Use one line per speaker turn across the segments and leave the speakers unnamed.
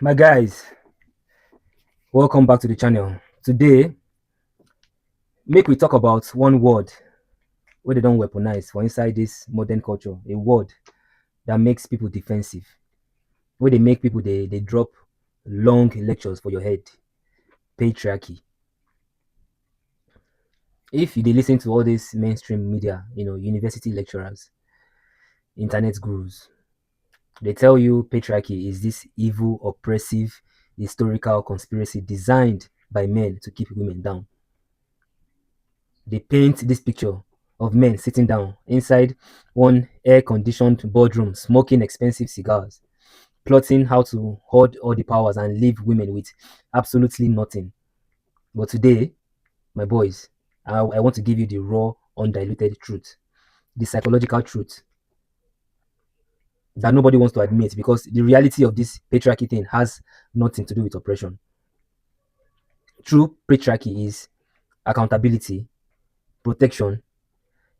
My guys, welcome back to the channel. Today, make we talk about one word where they don't weaponize for inside this modern culture. A word that makes people defensive. Where they make people they drop long lectures for your head. Patriarchy. If you listen to all this mainstream media, university lecturers, internet gurus, they tell you patriarchy is this evil, oppressive, historical conspiracy designed by men to keep women down. They paint this picture of men sitting down inside one air conditioned boardroom, smoking expensive cigars, plotting how to hoard all the powers and leave women with absolutely nothing. But today, my boys, I want to give you the raw, undiluted truth, the psychological truth that nobody wants to admit because the reality of this patriarchy thing has nothing to do with oppression. True patriarchy is accountability, protection,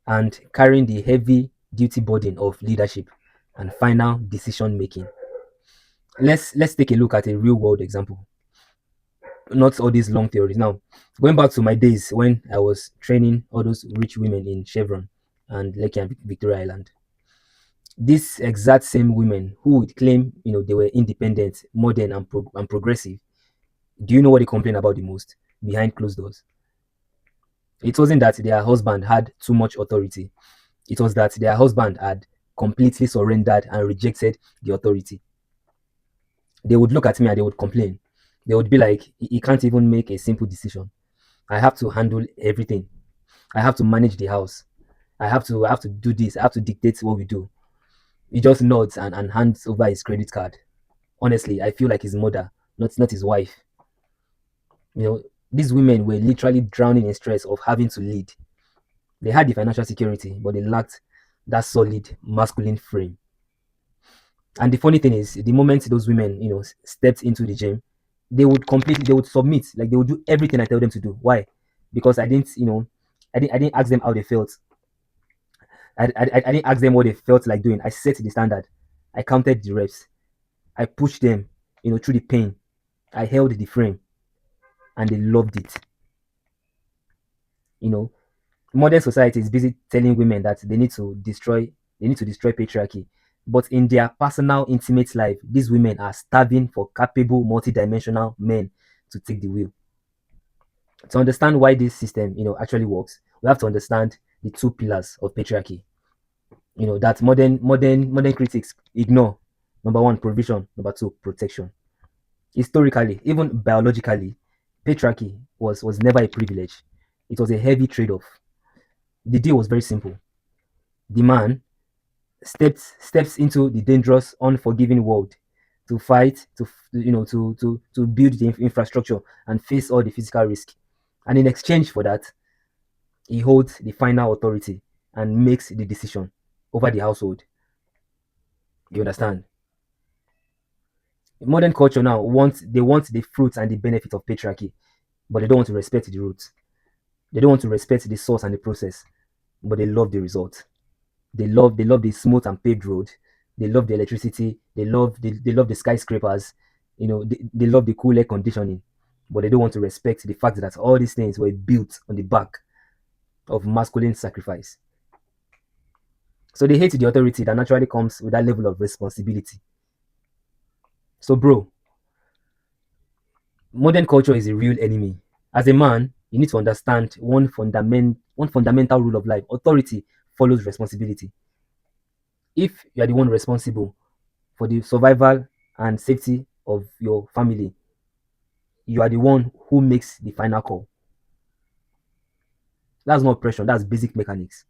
and carrying the heavy duty burden of leadership and final decision making. Let's take a look at a real world example, not all these long theories. Now, going back to my days when I was training all those rich women in Chevron and Lekki and Victoria Island, these exact same women who would claim they were independent, modern, and progressive, do you know what they complain about the most behind closed doors? It wasn't that their husband had too much authority. It was that their husband had completely surrendered and rejected the authority. They would look at me and they would complain. They would be like, he can't even make a simple decision. I have to handle everything. I have to manage the house. I have to do this. I have to dictate what we do. He just nods and hands over his credit card. Honestly, I feel like his mother, not his wife. You know, these women were literally drowning in stress of having to lead. They had the financial security, but they lacked that solid masculine frame. And the funny thing is, the moment those women, stepped into the gym, they would submit, like they would do everything I tell them to do. Why? Because I didn't ask them how they felt. I didn't ask them what they felt like doing. I set the standard. I counted the reps. I pushed them, through the pain. I held the frame, and they loved it. You know, modern society is busy telling women that they need to destroy patriarchy. But in their personal, intimate life, these women are starving for capable, multidimensional men to take the wheel. To understand why this system, actually works, we have to understand the two pillars of patriarchy. That modern critics ignore. Number one, provision. Number two, protection. Historically, even biologically, patriarchy was never a privilege. It was a heavy trade-off. The deal was very simple. The man steps into the dangerous, unforgiving world to fight, to build the infrastructure and face all the physical risk. And in exchange for that, he holds the final authority and makes the decision over the household. You understand? Modern culture now want the fruits and the benefit of patriarchy, but they don't want to respect the roots. They don't want to respect the source and the process, but they love the result. They love the smooth and paved road. They love the electricity. They love the skyscrapers. They love the cool air conditioning, but they don't want to respect the fact that all these things were built on the back of masculine sacrifice. So they hate the authority that naturally comes with that level of responsibility. So, bro, modern culture is a real enemy. As a man, you need to understand one fundamental rule of life: authority follows responsibility. If you are the one responsible for the survival and safety of your family, you are the one who makes the final call. That's not oppression, that's basic mechanics.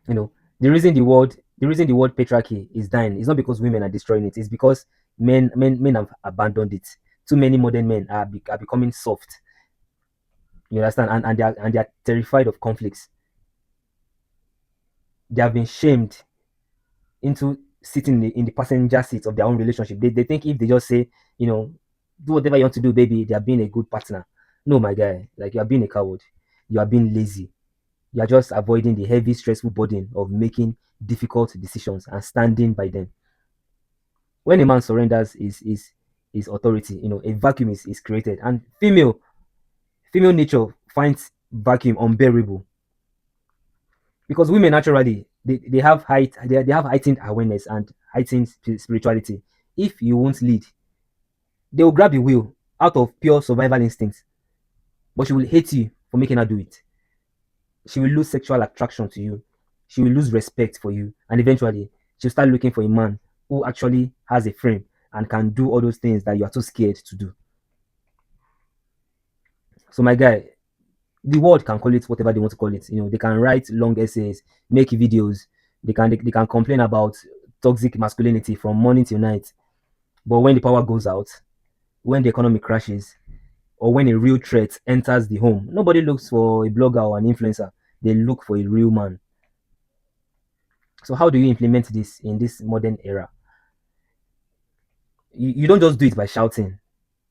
You know, the reason the word patriarchy is dying is not because women are destroying it, it's because men have abandoned it. Too many modern men are becoming soft. You understand? And they are terrified of conflicts. They have been shamed into sitting in the passenger seat of their own relationship. They think if they just say, you know, do whatever you want to do, baby, they are being a good partner. No, my guy, like you are being a coward. You are being lazy. You are just avoiding the heavy, stressful burden of making difficult decisions and standing by them. When a man surrenders his authority, a vacuum is created, and female nature finds vacuum unbearable, because women naturally they have heightened awareness and heightened spirituality. If you won't lead, they will grab the wheel out of pure survival instinct, but she will hate you for making her do it. She will lose sexual attraction to you. She will lose respect for you, and eventually she'll start looking for a man who actually has a frame and can do all those things that you are too scared to do. So my guy, the world can call it whatever they want to call it. They can write long essays, make videos, they can complain about toxic masculinity from morning till night. But when the power goes out, when the economy crashes, or when a real threat enters the home, nobody looks for a blogger or an influencer. They look for a real man. So how do you implement this in this modern era? You don't just do it by shouting.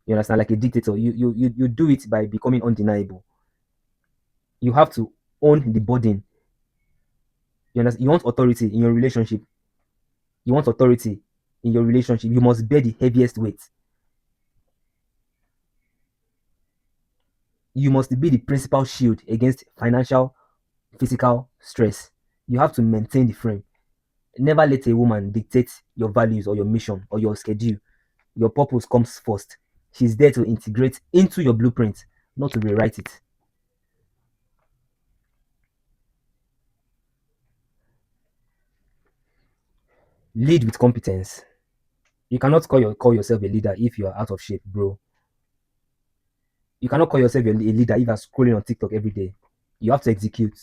You understand, like a dictator. You do it by becoming undeniable. You have to own the burden. You understand? You want authority in your relationship. You want authority in your relationship. You must bear the heaviest weight. You must be the principal shield against financial, physical stress. You have to maintain the frame. Never let a woman dictate your values or your mission or your schedule. Your purpose comes first. She's there to integrate into your blueprint, not to rewrite it. Lead with competence. You cannot call yourself a leader if you are out of shape, bro. You cannot call yourself a leader if you are scrolling on TikTok every day. You have to execute.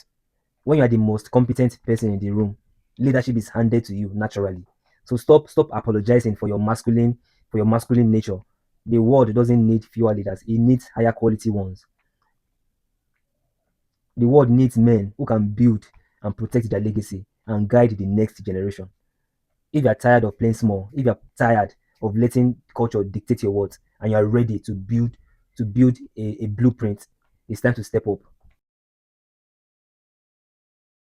When you are the most competent person in the room, leadership is handed to you naturally. So stop apologizing for your masculine nature. The world doesn't need fewer leaders; it needs higher quality ones. The world needs men who can build and protect their legacy and guide the next generation. If you're tired of playing small, if you're tired of letting culture dictate your words, and you're ready to build a blueprint, it's time to step up.